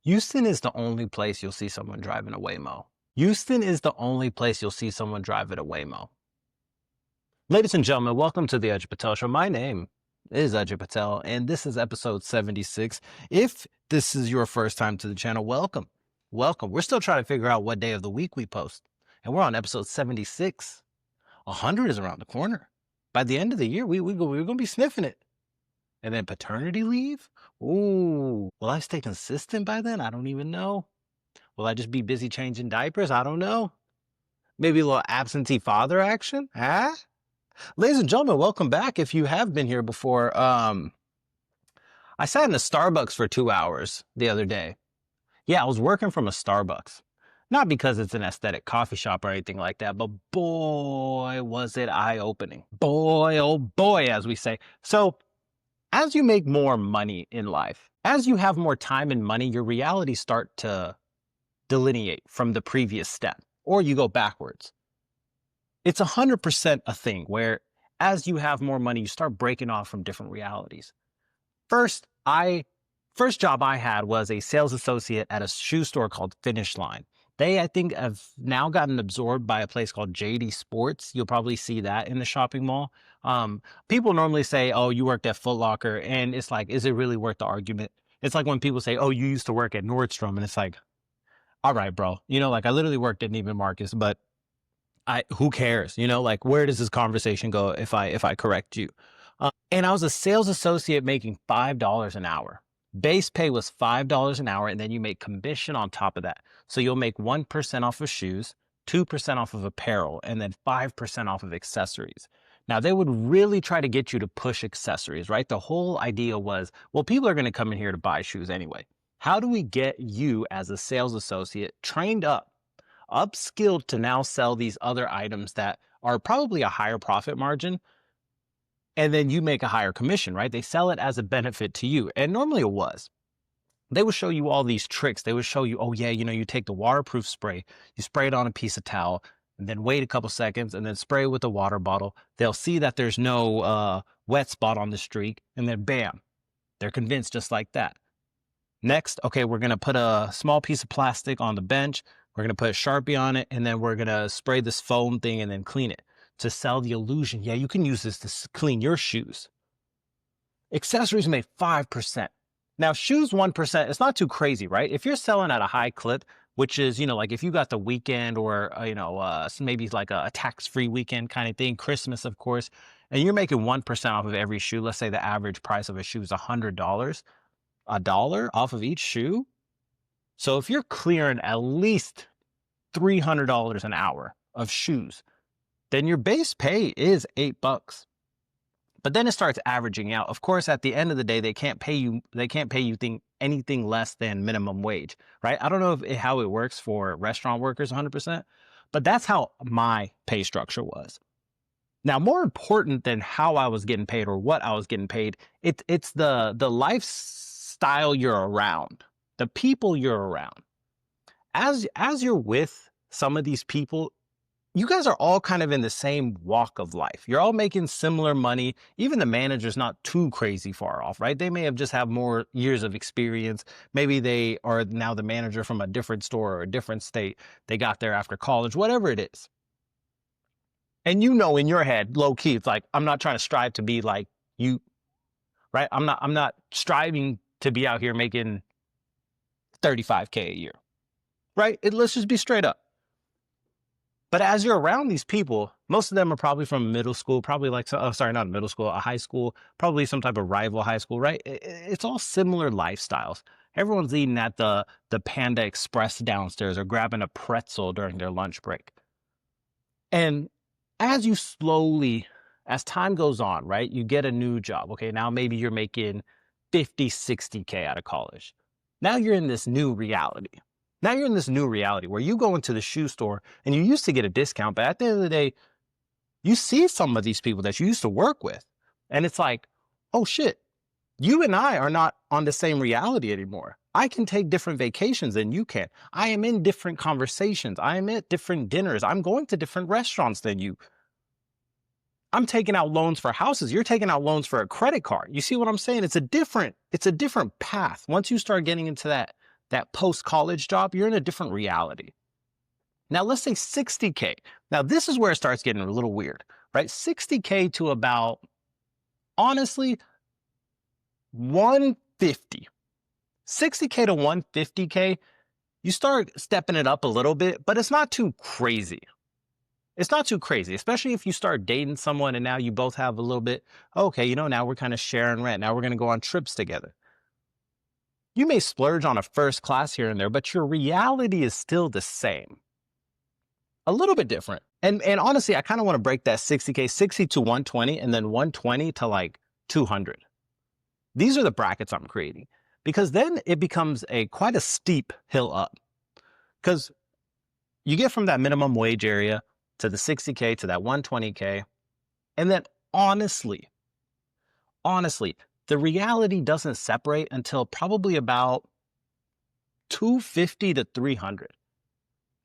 Houston is the only place you'll see someone driving a Waymo. Houston is the only place you'll see someone driving a Waymo. Ladies and gentlemen, welcome to the Ajay Patel Show. My name is Ajay Patel, and this is episode 76. If this is your first time to the channel, welcome. Welcome. We're still trying to figure out what day of the week we post, and we're on episode 76. 100 is around the corner. By the end of the year, we're going to be sniffing it. And then paternity leave? Ooh, will I stay consistent by then? I don't even know. Will I just be busy changing diapers? I don't know. Maybe a little absentee father action? Huh? Ladies and gentlemen, welcome back. If you have been here before, I sat in a Starbucks for 2 hours the other day. Yeah, I was working from a Starbucks. Not because it's an aesthetic coffee shop or anything like that, but boy, was it eye-opening. Boy, oh boy, as we say. So, as you make more money in life, as you have more time and money, your realities start to delineate from the previous step, or you go backwards. It's 100% a thing where as you have more money, you start breaking off from different realities. First job I had was a sales associate at a shoe store called Finish Line. They, I think, have now gotten absorbed by a place called JD Sports. You'll probably see that in the shopping mall. People normally say, oh, you worked at Foot Locker. And it's like, is it really worth the argument? It's like when people say, oh, you used to work at Nordstrom. And it's like, all right, bro. You know, like I literally worked at Neiman Marcus, but who cares? You know, like where does this conversation go if I correct you? And I was a sales associate making $5 an hour. Base pay was $5 an hour, and then you make commission on top of that. So you'll make 1% off of shoes, 2% off of apparel, and then 5% off of accessories. Now, they would really try to get you to push accessories, right? The whole idea was, well, people are going to come in here to buy shoes anyway. How do we get you as a sales associate trained up, upskilled to now sell these other items that are probably a higher profit margin? And then you make a higher commission, right? They sell it as a benefit to you. And normally it was. They would show you all these tricks. They would show you, oh yeah, you know, you take the waterproof spray, you spray it on a piece of towel, and then wait a couple seconds and then spray it with a water bottle. They'll see that there's no wet spot on the streak, and then bam, they're convinced just like that. Next, okay, we're going to put a small piece of plastic on the bench. We're going to put a Sharpie on it, and then we're going to spray this foam thing and then clean it to sell the illusion. Yeah, you can use this to clean your shoes. Accessories made 5%. Now, shoes 1%, it's not too crazy, right? If you're selling at a high clip, which is, you know, like if you got the weekend or, maybe like a tax-free weekend kind of thing, Christmas, of course, and you're making 1% off of every shoe. Let's say the average price of a shoe is $100, $1 off of each shoe. So if you're clearing at least $300 an hour of shoes, then your base pay is $8. But then it starts averaging out. Of course, at the end of the day, they can't pay you anything less than minimum wage, right? I don't know how it works for restaurant workers 100%, but that's how my pay structure was. Now, more important than how I was getting paid or what I was getting paid, it's the lifestyle you're around, the people you're around. As you're with some of these people, you guys are all kind of in the same walk of life. You're all making similar money. Even the manager's not too crazy far off, right? They may have just have more years of experience. Maybe they are now the manager from a different store or a different state. They got there after college, whatever it is. And you know in your head, low key, it's like, I'm not trying to strive to be like you, right? I'm not striving to be out here making $35K a year, right? Let's just be straight up. But as you're around these people, most of them are probably from middle school, probably like, not middle school, a high school, probably some type of rival high school, right? It's all similar lifestyles. Everyone's eating at the Panda Express downstairs or grabbing a pretzel during their lunch break. And as you slowly, as time goes on, right, you get a new job. Okay, now maybe you're making 50, 60K out of college. Now you're in this new reality. Now you're in this new reality where you go into the shoe store and you used to get a discount, but at the end of the day, you see some of these people that you used to work with. And it's like, oh shit, you and I are not on the same reality anymore. I can take different vacations than you can. I am in different conversations. I am at different dinners. I'm going to different restaurants than you. I'm taking out loans for houses. You're taking out loans for a credit card. You see what I'm saying? It's a different path. Once you start getting into that post-college job, you're in a different reality. Now, let's say 60K. Now, this is where it starts getting a little weird, right? 60K to about, honestly, 150. 60K to 150K, you start stepping it up a little bit, but it's not too crazy. It's not too crazy, especially if you start dating someone and now you both have a little bit, okay, now we're kind of sharing rent. Now we're going to go on trips together. You may splurge on a first class here and there, but your reality is still the same. A little bit different. And honestly, I kind of want to break that 60K, 60 to 120, and then 120 to like 200. These are the brackets I'm creating, because then it becomes quite a steep hill up. Because you get from that minimum wage area to the 60K to that 120K. And then honestly, the reality doesn't separate until probably about 250 to 300.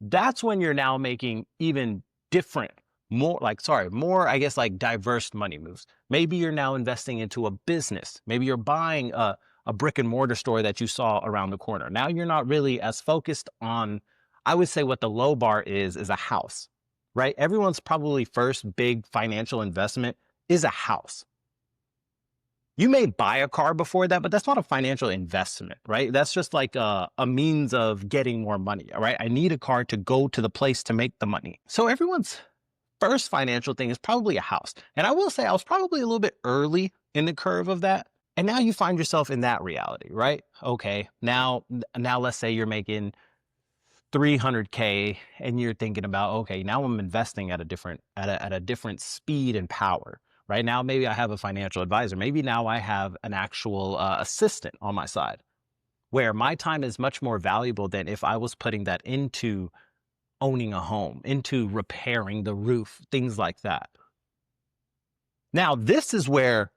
That's when you're now making even different, more, I guess, like diverse money moves. Maybe you're now investing into a business. Maybe you're buying a brick and mortar store that you saw around the corner. Now you're not really as focused on, I would say what the low bar is a house, right? Everyone's probably first big financial investment is a house. You may buy a car before that, but that's not a financial investment, right? That's just like a means of getting more money, all right? I need a car to go to the place to make the money. So everyone's first financial thing is probably a house. And I will say I was probably a little bit early in the curve of that. And now you find yourself in that reality, right? Okay, now let's say you're making 300K and you're thinking about, okay, now I'm investing at a different speed and power. Right now, maybe I have a financial advisor. Maybe now I have an actual assistant on my side, where my time is much more valuable than if I was putting that into owning a home, into repairing the roof, things like that. Now, this is where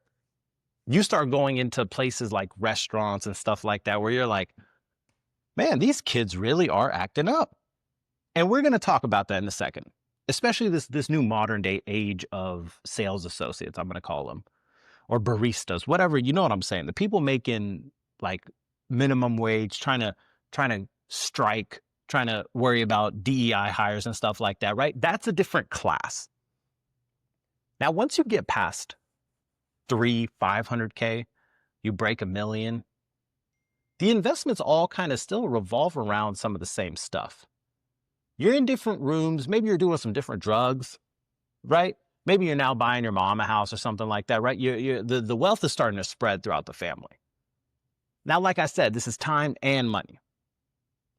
you start going into places like restaurants and stuff like that, where you're like, man, these kids really are acting up. And we're going to talk about that in a second. Especially this new modern day age of sales associates, I'm going to call them, or baristas, whatever, you know what I'm saying? The people making like minimum wage, trying to strike, trying to worry about DEI hires and stuff like that, right? That's a different class. Now, once you get past 500K, you break $1 million, the investments all kind of still revolve around some of the same stuff. You're in different rooms. Maybe you're doing some different drugs, right? Maybe you're now buying your mom a house or something like that, right? The wealth is starting to spread throughout the family. Now, like I said, this is time and money.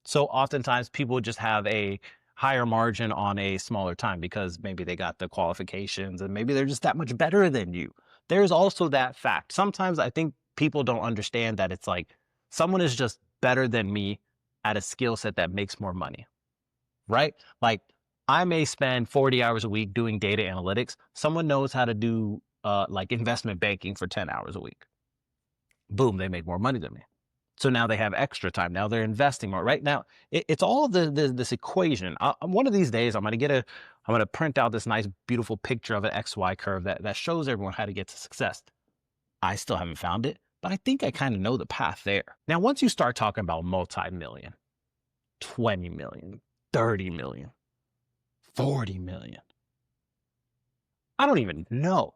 So oftentimes people just have a higher margin on a smaller time because maybe they got the qualifications and maybe they're just that much better than you. There's also that fact. Sometimes I think people don't understand that it's like someone is just better than me at a skill set that makes more money. Right? Like I may spend 40 hours a week doing data analytics. Someone knows how to do like investment banking for 10 hours a week. Boom, they make more money than me. So now they have extra time. Now they're investing more. Right now, it's all this equation. One of these days, I'm going to print out this nice, beautiful picture of an XY curve that shows everyone how to get to success. I still haven't found it, but I think I kind of know the path there. Now, once you start talking about multi-million, 20 million, 30 million, 40 million. I don't even know.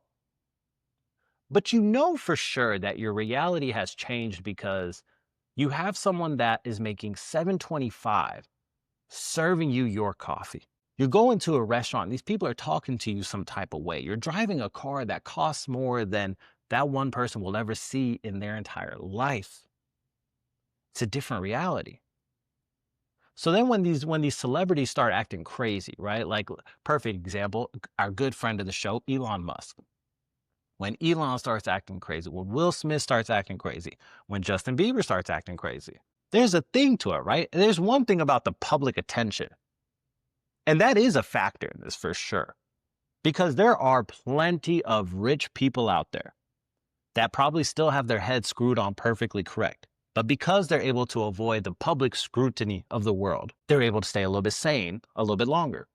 But you know for sure that your reality has changed because you have someone that is making $7.25 serving you your coffee. You go into a restaurant, these people are talking to you some type of way. You're driving a car that costs more than that one person will ever see in their entire life. It's a different reality. So then when these celebrities start acting crazy, right? Like perfect example, our good friend of the show, Elon Musk. When Elon starts acting crazy, when Will Smith starts acting crazy, when Justin Bieber starts acting crazy, there's a thing to it, right? There's one thing about the public attention. And that is a factor in this for sure. Because there are plenty of rich people out there that probably still have their heads screwed on perfectly correct. But because they're able to avoid the public scrutiny of the world, they're able to stay a little bit sane a little bit longer.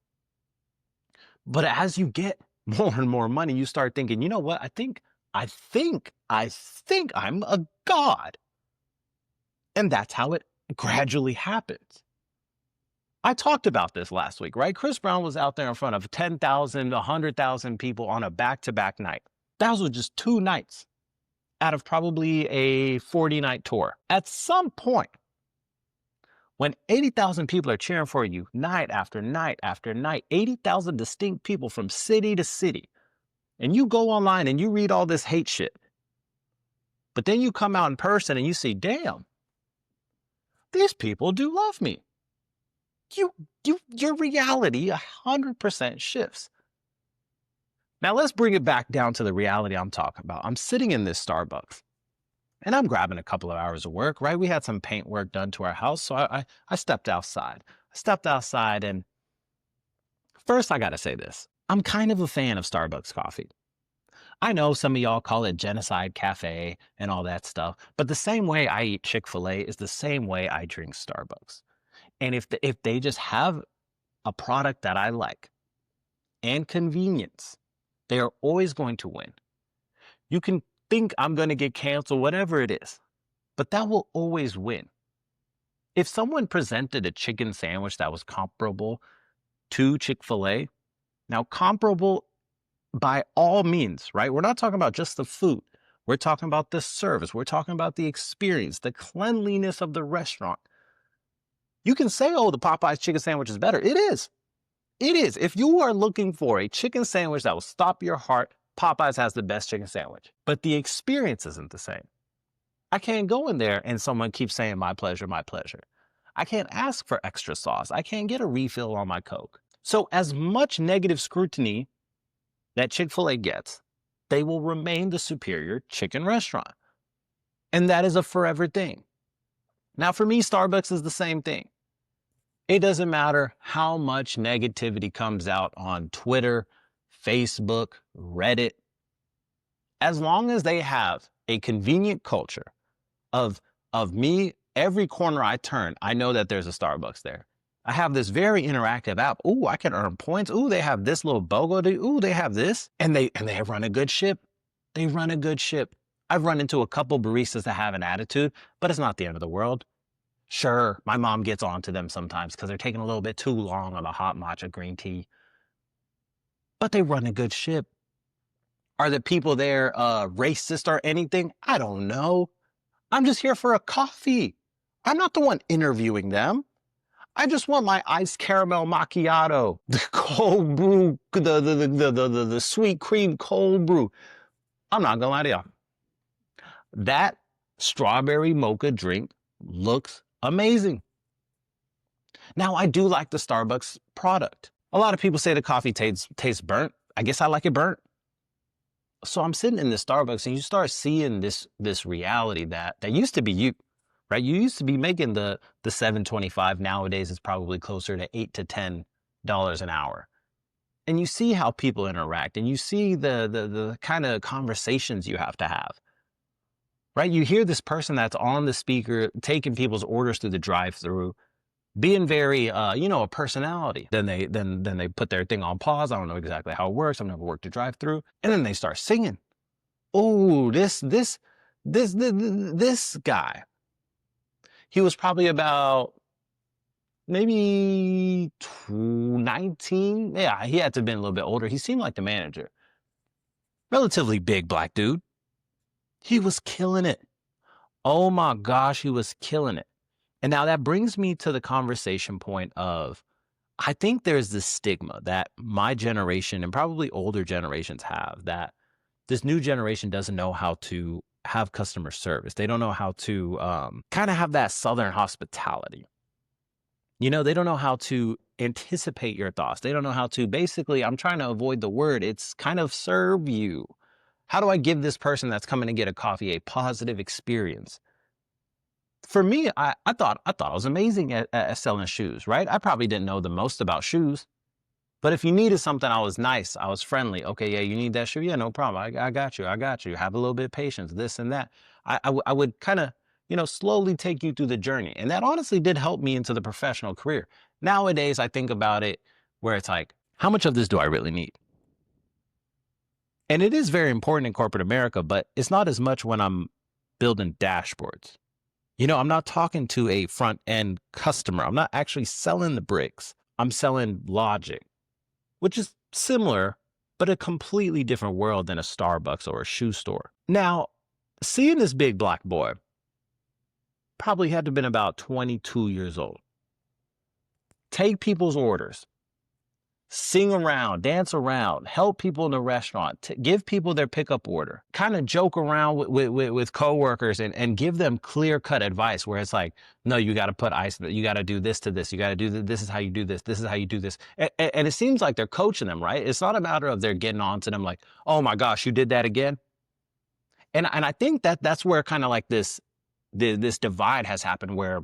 But as you get more and more money, you start thinking, you know what? I think I'm a god. And that's how it gradually happens. I talked about this last week, right? Chris Brown was out there in front of 10,000, 100,000 people on a back-to-back night. That was just 2 nights out of probably a 40-night tour. At some point, when 80,000 people are cheering for you night after night after night, 80,000 distinct people from city to city, and you go online and you read all this hate shit, but then you come out in person and you see, damn, these people do love me. Your reality 100% shifts. Now let's bring it back down to the reality I'm talking about. I'm sitting in this Starbucks and I'm grabbing a couple of hours of work, right? We had some paint work done to our house. So I stepped outside. And first I got to say this. I'm kind of a fan of Starbucks coffee. I know some of y'all call it genocide cafe and all that stuff, but the same way I eat Chick-fil-A is the same way I drink Starbucks. And if they just have a product that I like and convenience, they are always going to win. You can think I'm going to get canceled, whatever it is, but that will always win. If someone presented a chicken sandwich that was comparable to Chick-fil-A, now comparable by all means, right? We're not talking about just the food. We're talking about the service. We're talking about the experience, the cleanliness of the restaurant. You can say, oh, the Popeyes chicken sandwich is better. It is. It is. If you are looking for a chicken sandwich that will stop your heart, Popeyes has the best chicken sandwich. But the experience isn't the same. I can't go in there and someone keeps saying, my pleasure, my pleasure. I can't ask for extra sauce. I can't get a refill on my Coke. So as much negative scrutiny that Chick-fil-A gets, they will remain the superior chicken restaurant. And that is a forever thing. Now, for me, Starbucks is the same thing. It doesn't matter how much negativity comes out on Twitter, Facebook, Reddit. As long as they have a convenient culture of me, every corner I turn, I know that there's a Starbucks there. I have this very interactive app. Ooh, I can earn points. Ooh, they have this little BOGO. Ooh, they have this. And they run a good ship. They run a good ship. I've run into a couple baristas that have an attitude, but it's not the end of the world. Sure, my mom gets on to them sometimes because they're taking a little bit too long on the hot matcha green tea. But they run a good ship. Are the people there racist or anything? I don't know. I'm just here for a coffee. I'm not the one interviewing them. I just want my iced caramel macchiato, the cold brew, the sweet cream cold brew. I'm not gonna lie to y'all. That strawberry mocha drink looks amazing. Now, I do like the Starbucks product. A lot of people say the coffee tastes burnt. I guess I like it burnt. So I'm sitting in the Starbucks and you start seeing this reality that used to be you, right? You used to be making the $7.25. Nowadays, it's probably closer to $8 to $10 an hour. And you see how people interact and you see the kind of conversations you have to have. Right? You hear this person that's on the speaker taking people's orders through the drive-through, being very, a personality. Then they put their thing on pause. I don't know exactly how it works. I've never worked a drive-through. And then they start singing. Oh, this guy. He was probably about maybe 19. Yeah, he had to have been a little bit older. He seemed like the manager. Relatively big black dude. He was killing it. Oh my gosh, he was killing it. And now that brings me to the conversation point of, I think there's this stigma that my generation and probably older generations have, that this new generation doesn't know how to have customer service. They don't know how to kind of have that Southern hospitality. They don't know how to anticipate your thoughts. They don't know how to, basically, I'm trying to avoid the word, it's kind of serve you. How do I give this person that's coming to get a coffee a positive experience? For me, I thought I was amazing at selling shoes, right? I probably didn't know the most about shoes, but if you needed something, I was nice. I was friendly. Okay, yeah, you need that shoe? Yeah, no problem. I got you. Have a little bit of patience, this and that. I would kind of, slowly take you through the journey. And that honestly did help me into the professional career. Nowadays, I think about it where it's like, how much of this do I really need? And it is very important in corporate America, but it's not as much when I'm building dashboards. I'm not talking to a front end customer. I'm not actually selling the bricks. I'm selling logic, which is similar, but a completely different world than a Starbucks or a shoe store. Now, seeing this big black boy probably had to have been about 22 years old. Take people's orders, sing around, dance around, help people in the restaurant, give people their pickup order, kind of joke around with coworkers and give them clear cut advice where it's like, no, you got to put ice, you got to do this to this, you got to do this. This is how you do this. This is how you do this. And it seems like they're coaching them, right? It's not a matter of they're getting on to them like, oh my gosh, you did that again. And I think that's where kind of like this divide has happened where,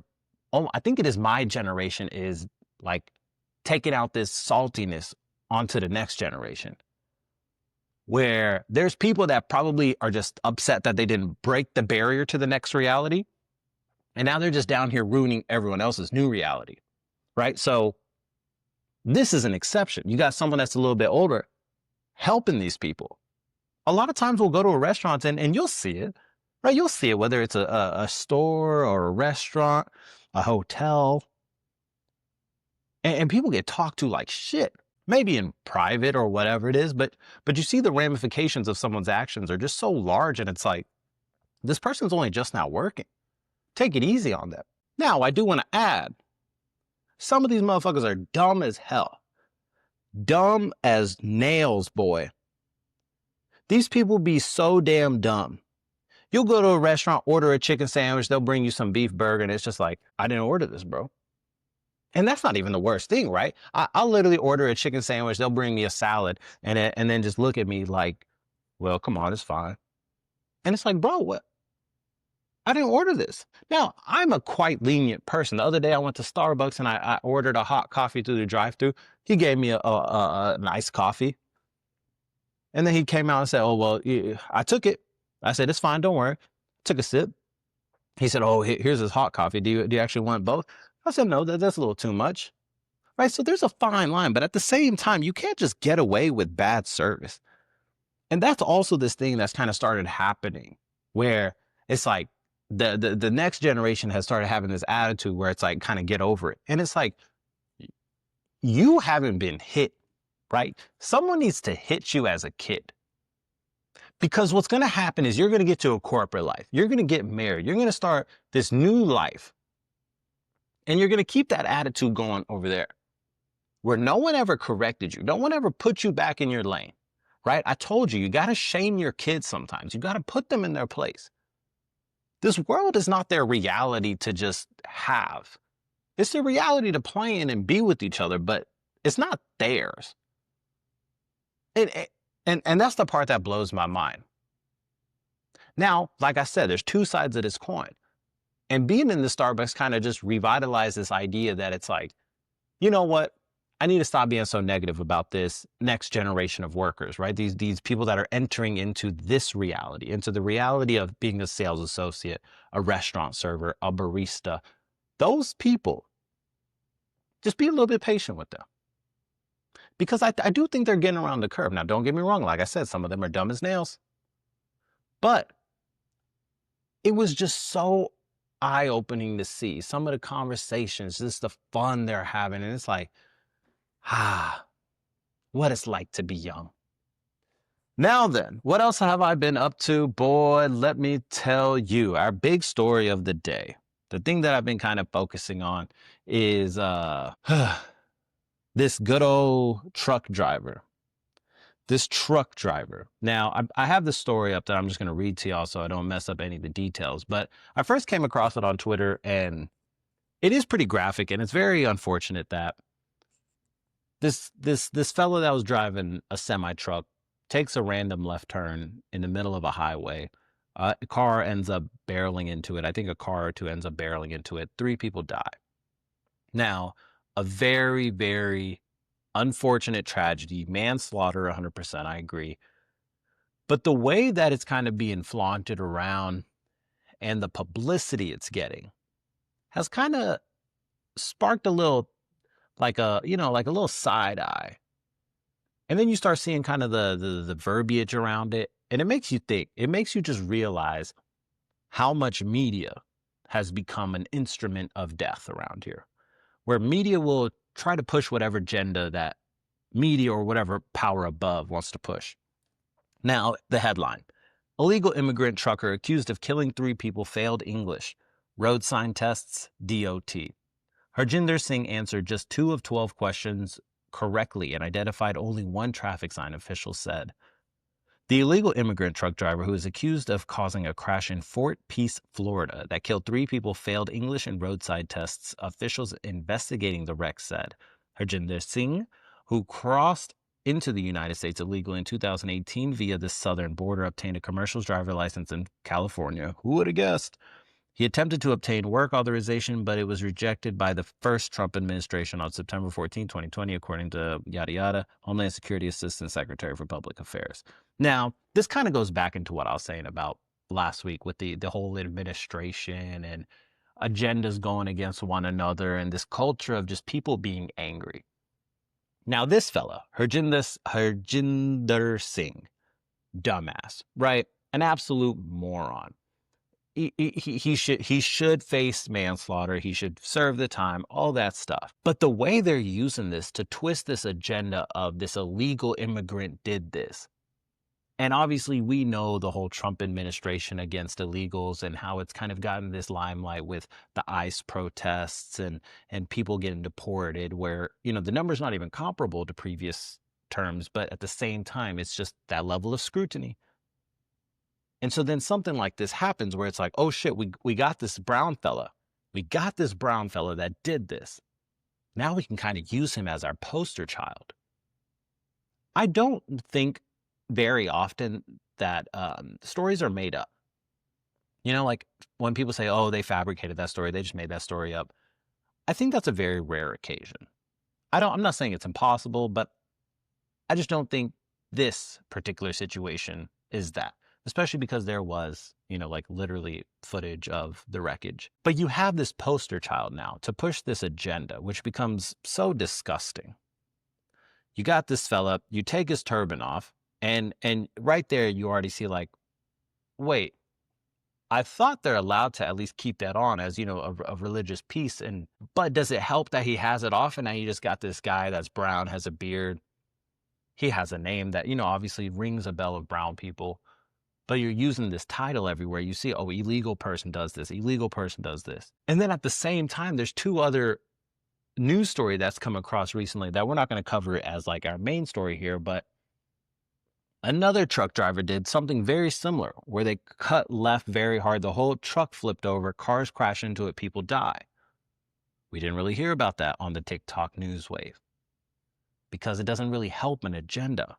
oh, I think it is my generation is like taking out this saltiness onto the next generation, where there's people that probably are just upset that they didn't break the barrier to the next reality. And now they're just down here ruining everyone else's new reality, right? So this is an exception. You got someone that's a little bit older helping these people. A lot of times we'll go to a restaurant and you'll see it, right? You'll see it, whether it's a store or a restaurant, a hotel, and people get talked to like shit, maybe in private or whatever it is, but you see the ramifications of someone's actions are just so large, and it's like, this person's only just now working. Take it easy on them. Now, I do want to add, some of these motherfuckers are dumb as hell. Dumb as nails, boy. These people be so damn dumb. You'll go to a restaurant, order a chicken sandwich, they'll bring you some beef burger, and it's just like, I didn't order this, bro. And that's not even the worst thing, right? I'll literally order a chicken sandwich. They'll bring me a salad and then just look at me like, well, come on, it's fine. And it's like, bro, what? I didn't order this. Now, I'm a quite lenient person. The other day I went to Starbucks and I ordered a hot coffee through the drive-thru. He gave me an iced coffee. And then he came out and said, oh, well, I took it. I said, it's fine, don't worry. Took a sip. He said, oh, here's this hot coffee. Do you actually want both? I said, no, that's a little too much, right? So there's a fine line, but at the same time, you can't just get away with bad service. And that's also this thing that's kind of started happening where it's like the next generation has started having this attitude where it's like, kind of get over it. And it's like, you haven't been hit, right? Someone needs to hit you as a kid. Because what's going to happen is you're going to get to a corporate life. You're going to get married. You're going to start this new life. And you're going to keep that attitude going over there where no one ever corrected you. No one ever put you back in your lane, right? I told you, you got to shame your kids sometimes. You got to put them in their place. This world is not their reality to just have. It's their reality to play in and be with each other, but it's not theirs. And that's the part that blows my mind. Now, like I said, there's two sides of this coin. And being in the Starbucks kind of just revitalized this idea that it's like, you know what? I need to stop being so negative about this next generation of workers, right? These people that are entering into this reality, into the reality of being a sales associate, a restaurant server, a barista. Those people, just be a little bit patient with them. Because I do think they're getting around the curve. Now, don't get me wrong. Like I said, some of them are dumb as nails. But it was just so eye-opening to see some of the conversations, just the fun they're having. And it's like, what it's like to be young. Now then, what else have I been up to? Boy, let me tell you, our big story of the day. The thing that I've been kind of focusing on is this good old truck driver. This truck driver. Now, I have the story up that I'm just going to read to y'all so I don't mess up any of the details. But I first came across it on Twitter, and it is pretty graphic, and it's very unfortunate that this fellow that was driving a semi-truck takes a random left turn in the middle of a highway. A car ends up barreling into it. I think a car or two ends up barreling into it. 3 people die. Now, a very, very unfortunate tragedy, manslaughter, 100%, I agree. But the way that it's kind of being flaunted around and the publicity it's getting has kind of sparked a little, like a little side eye. And then you start seeing kind of the verbiage around it, and it makes you think. It makes you just realize how much media has become an instrument of death around here, where media will try to push whatever agenda that media or whatever power above wants to push. Now, the headline: illegal immigrant trucker accused of killing 3 people failed English. Road sign tests, DOT. Harjinder Singh answered just 2 of 12 questions correctly and identified only 1 traffic sign, officials said. The illegal immigrant truck driver who is accused of causing a crash in Fort Pierce, Florida, that killed 3 people failed English and roadside tests, officials investigating the wreck said. Harjinder Singh, who crossed into the United States illegally in 2018 via the southern border, obtained a commercial driver license in California. Who would have guessed? He attempted to obtain work authorization, but it was rejected by the first Trump administration on September 14, 2020, according to yada yada, Homeland Security Assistant Secretary for Public Affairs. Now, this kind of goes back into what I was saying about last week with the whole administration and agendas going against one another and this culture of just people being angry. Now, this fella, Harjinder Singh, dumbass, right? An absolute moron. He should face manslaughter. He should serve the time, all that stuff. But the way they're using this to twist this agenda of this illegal immigrant did this. And obviously we know the whole Trump administration against illegals and how it's kind of gotten this limelight with the ICE protests and people getting deported where, you know, the number's not even comparable to previous terms, but at the same time, it's just that level of scrutiny. And so then something like this happens where it's like, oh shit, we got this brown fella. We got this brown fella that did this. Now we can kind of use him as our poster child. I don't think very often that stories are made up. You know, like when people say, oh, they fabricated that story, they just made that story up. I think that's a very rare occasion. I'm not saying it's impossible, but I just don't think this particular situation is that. Especially because there was, you know, like literally footage of the wreckage. But you have this poster child now to push this agenda, which becomes so disgusting. You got this fella, you take his turban off, and right there you already see like, wait, I thought they're allowed to at least keep that on as, you know, a religious piece. But does it help that he has it off and now you just got this guy that's brown, has a beard. He has a name that, you know, obviously rings a bell of brown people. But you're using this title everywhere. You see, oh, illegal person does this, illegal person does this. And then at the same time, there's 2 other news story that's come across recently that we're not going to cover as like our main story here, but another truck driver did something very similar where they cut left very hard. The whole truck flipped over, cars crash into it, people die. We didn't really hear about that on the TikTok news wave because it doesn't really help an agenda.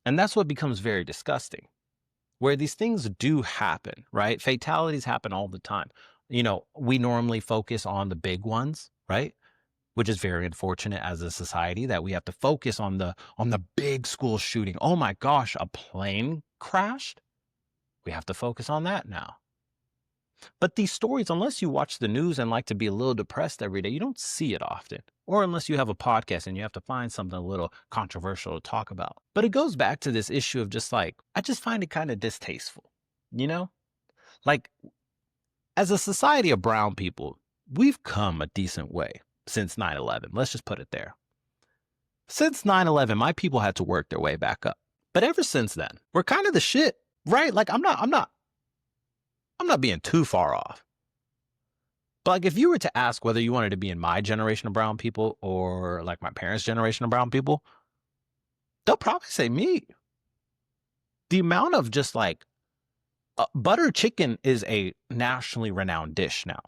And that's what becomes very disgusting. Where these things do happen, right? Fatalities happen all the time. You know, we normally focus on the big ones, right? Which is very unfortunate as a society that we have to focus on the big school shooting. Oh my gosh, a plane crashed? We have to focus on that now. But these stories, unless you watch the news and like to be a little depressed every day, you don't see it often. Or unless you have a podcast and you have to find something a little controversial to talk about. But it goes back to this issue of just like, I just find it kind of distasteful, you know? Like, as a society of brown people, we've come a decent way since 9/11. Let's just put it there. Since 9/11, my people had to work their way back up. But ever since then, we're kind of the shit, right? Like, I'm not being too far off. But like, if you were to ask whether you wanted to be in my generation of brown people or like my parents' generation of brown people, they'll probably say me. The amount of just like butter chicken is a nationally renowned dish now.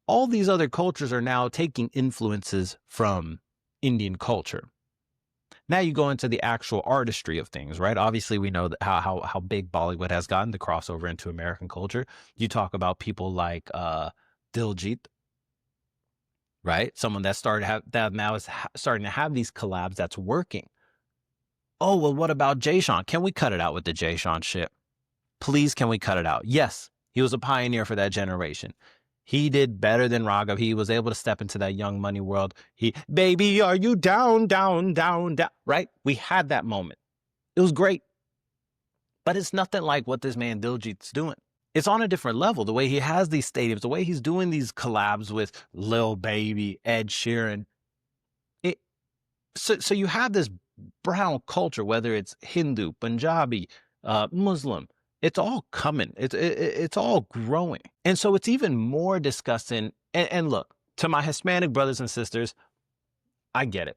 All these other cultures are now taking influences from Indian culture. Now you go into the actual artistry of things, right? Obviously, we know that how big Bollywood has gotten, the crossover into American culture. You talk about people like Diljit, right? Someone that now is starting to have these collabs that's working. Oh, well, what about Jay Sean? Can we cut it out with the Jay Sean shit? Please, can we cut it out? Yes, he was a pioneer for that generation. He did better than Raghav. He was able to step into that Young Money world. Baby, are you down, down, down, down? Right? We had that moment. It was great. But it's nothing like what this man Diljit's doing. It's on a different level. The way he has these stadiums, the way he's doing these collabs with Lil Baby, Ed Sheeran. So you have this brown culture, whether it's Hindu, Punjabi, Muslim. It's all coming. It's all growing, and so it's even more disgusting. And look, to my Hispanic brothers and sisters, I get it.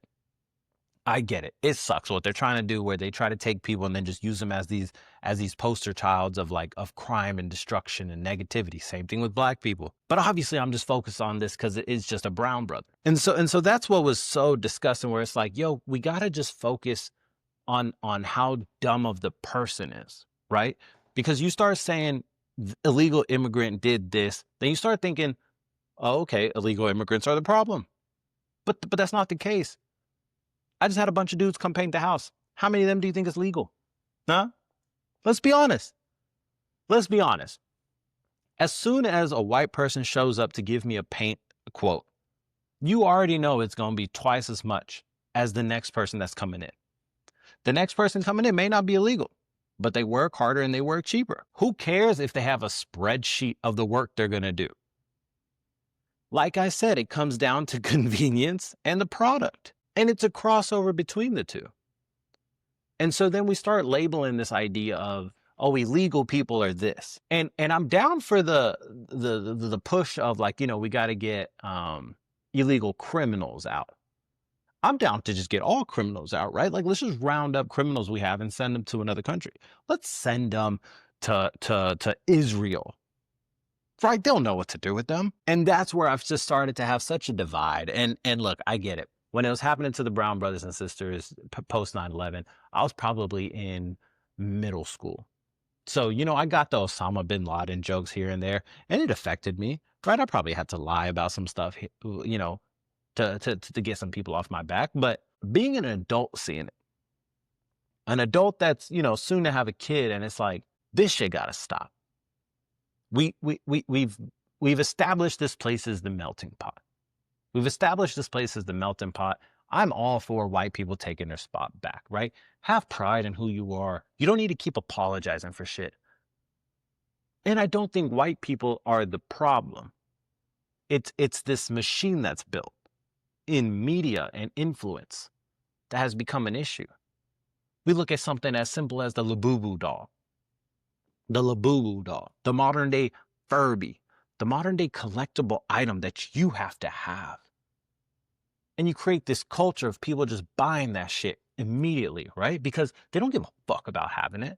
I get it. It sucks what they're trying to do, where they try to take people and then just use them as these poster childs of crime and destruction and negativity. Same thing with black people. But obviously, I'm just focused on this because it's just a brown brother, and so that's what was so disgusting. Where it's like, yo, we gotta just focus on how dumb of the person is, right? Because you start saying illegal immigrant did this, then you start thinking, oh, okay, illegal immigrants are the problem, but that's not the case. I just had a bunch of dudes come paint the house. How many of them do you think is legal? Huh? Let's be honest. Let's be honest. As soon as a white person shows up to give me a paint quote, you already know it's going to be twice as much as the next person that's coming in. The next person coming in may not be illegal, but they work harder and they work cheaper. Who cares if they have a spreadsheet of the work they're going to do? Like I said, it comes down to convenience and the product. And it's a crossover between the two. And so then we start labeling this idea of, oh, illegal people are this. And I'm down for the push of we got to get illegal criminals out. I'm down to just get all criminals out, right? Let's just round up criminals we have and send them to another country. Let's send them to Israel. Right? They'll know what to do with them. And that's where I've just started to have such a divide. And look, I get it. When it was happening to the Brown brothers and sisters post 9/11, I was probably in middle school. So, I got the Osama bin Laden jokes here and there, and it affected me, right? I probably had to lie about some stuff, to get some people off my back. But being an adult seeing it, an adult that's, soon to have a kid, and it's like, this shit gotta stop. We've established this place as the melting pot. We've established this place as the melting pot. I'm all for white people taking their spot back, right? Have pride in who you are. You don't need to keep apologizing for shit. And I don't think white people are the problem. It's this machine that's built in media and influence that has become an issue. We look at something as simple as the Labubu doll. The Labubu doll, the modern day Furby, the modern day collectible item that you have to have. And you create this culture of people just buying that shit immediately, right? Because they don't give a fuck about having it.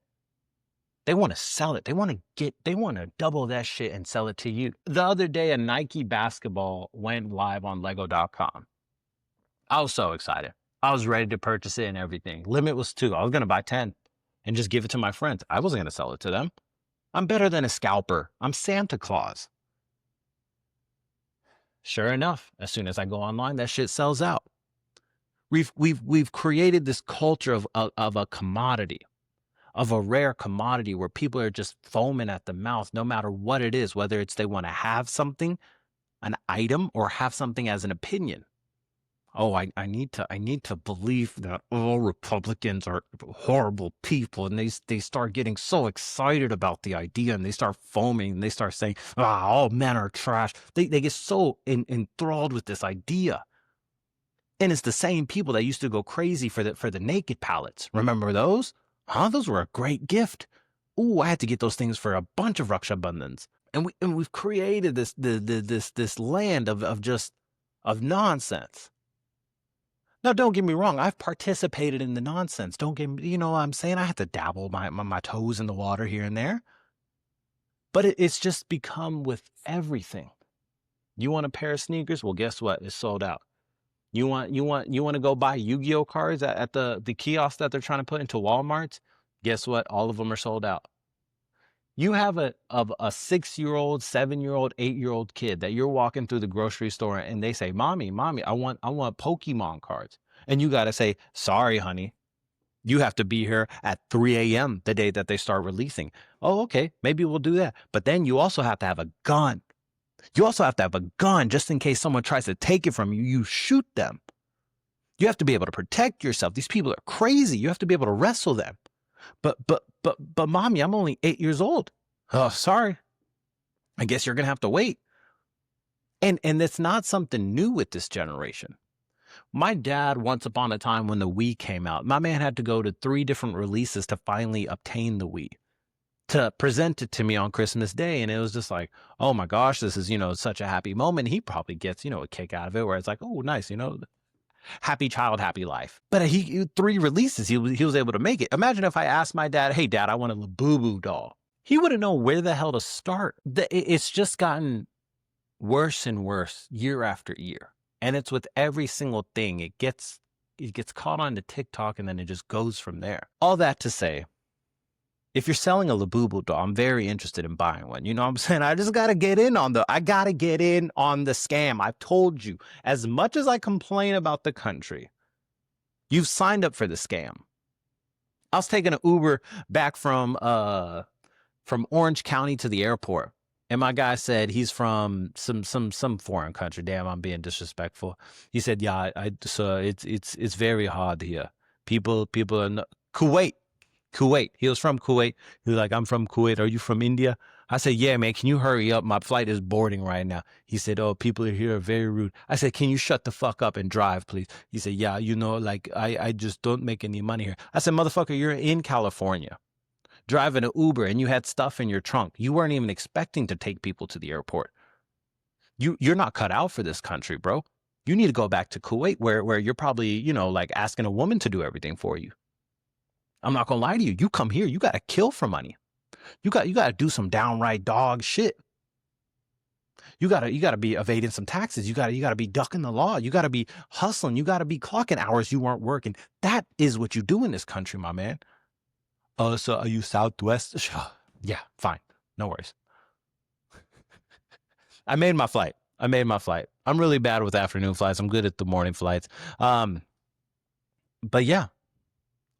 They want to sell it. They want to double that shit and sell it to you. The other day, a Nike basketball went live on Lego.com. I was so excited. I was ready to purchase it and everything. Limit was 2. I was going to buy 10 and just give it to my friends. I wasn't going to sell it to them. I'm better than a scalper. I'm Santa Claus. Sure enough, as soon as I go online, that shit sells out. We've created this culture of a commodity, of a rare commodity where people are just foaming at the mouth, no matter what it is, whether it's they want to have something, an item, or have something as an opinion. Oh, I need to believe that all Republicans are horrible people, and they start getting so excited about the idea, and they start foaming, and they start saying, all men are trash. They get so enthralled with this idea, and it's the same people that used to go crazy for the naked palettes. Remember those? Huh? Those were a great gift. Ooh, I had to get those things for a bunch of Raksha Bandhans, and we've created this land of nonsense. Now, don't get me wrong. I've participated in the nonsense. Don't get me, what I'm saying? I have to dabble my toes in the water here and there. But it's just become with everything. You want a pair of sneakers? Well, guess what? It's sold out. You want to go buy Yu-Gi-Oh cards at the kiosk that they're trying to put into Walmart? Guess what? All of them are sold out. You have a 6-year-old, 7-year-old, 8-year-old kid that you're walking through the grocery store and they say, Mommy, I want Pokemon cards. And you got to say, sorry, honey. You have to be here at 3 a.m. the day that they start releasing. Oh, okay. Maybe we'll do that. But then you also have to have a gun. You also have to have a gun just in case someone tries to take it from you. You shoot them. You have to be able to protect yourself. These people are crazy. You have to be able to wrestle them. But mommy, I'm only 8 years old. Oh, sorry. I guess you're going to have to wait. And it's not something new with this generation. My dad, once upon a time when the Wii came out, my man had to go to 3 different releases to finally obtain the Wii, to present it to me on Christmas Day. And it was just like, oh my gosh, this is, such a happy moment. He probably gets, a kick out of it where it's like, oh, nice, happy child, happy life. But he 3 releases, he was able to make it. Imagine if I asked my dad, hey, dad, I want a Labubu doll. He wouldn't know where the hell to start. It's just gotten worse and worse year after year. And it's with every single thing. It gets caught on to TikTok and then it just goes from there. All that to say, if you're selling a Labubu doll, I'm very interested in buying one. You know what I'm saying? I just got to get in on the scam. I've told you, as much as I complain about the country, you've signed up for the scam. I was taking an Uber back from Orange County to the airport. And my guy said he's from some foreign country. Damn, I'm being disrespectful. He said, "Yeah, so it's very hard here. People are not, Kuwait. He was from Kuwait. He was like, I'm from Kuwait. Are you from India? I said, yeah, man. Can you hurry up? My flight is boarding right now. He said, oh, people here are very rude. I said, can you shut the fuck up and drive, please? He said, yeah, like I just don't make any money here. I said, motherfucker, you're in California, driving an Uber and you had stuff in your trunk. You weren't even expecting to take people to the airport. You're not cut out for this country, bro. You need to go back to Kuwait where you're probably, like asking a woman to do everything for you. I'm not going to lie to you. You come here, you got to kill for money. You got to do some downright dog shit. You got to be evading some taxes. You got to be ducking the law. You got to be hustling. You got to be clocking hours you weren't working. That is what you do in this country, my man. So are you Southwest? Yeah, fine. No worries. I made my flight. I'm really bad with afternoon flights. I'm good at the morning flights. But yeah,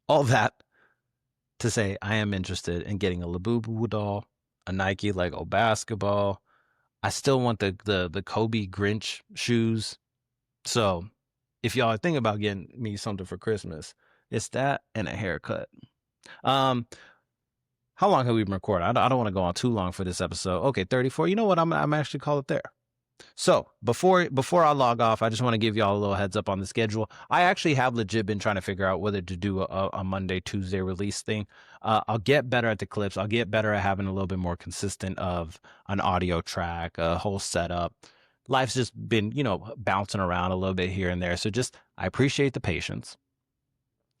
all that to say, I am interested in getting a Labubu doll, a Nike Lego basketball. I still want the Kobe Grinch shoes. So if y'all are thinking about getting me something for Christmas, it's that and a haircut. How long have we been recording? I don't want to go on too long for this episode. Okay, 34. You know what? I'm actually call it there. So before I log off, I just want to give y'all a little heads up on the schedule. I actually have legit been trying to figure out whether to do a Monday, Tuesday release thing. I'll get better at the clips. I'll get better at having a little bit more consistent of an audio track, a whole setup. Life's just been, bouncing around a little bit here and there. So I appreciate the patience.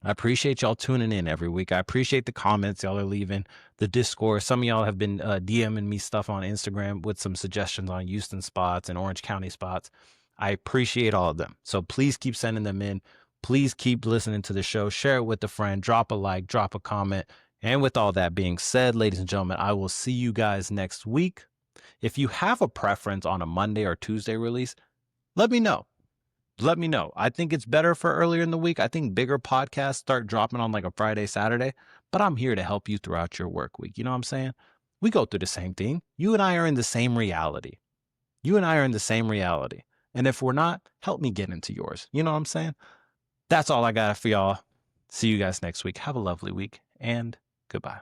I appreciate y'all tuning in every week. I appreciate the comments y'all are leaving, the Discord. Some of y'all have been DMing me stuff on Instagram with some suggestions on Houston spots and Orange County spots. I appreciate all of them. So please keep sending them in. Please keep listening to the show. Share it with a friend. Drop a like, drop a comment. And with all that being said, ladies and gentlemen, I will see you guys next week. If you have a preference on a Monday or Tuesday release, let me know. I think it's better for earlier in the week. I think bigger podcasts start dropping on like a Friday, Saturday, but I'm here to help you throughout your work week. You know what I'm saying? We go through the same thing. You and I are in the same reality. And if we're not, help me get into yours. You know what I'm saying? That's all I got for y'all. See you guys next week. Have a lovely week and goodbye.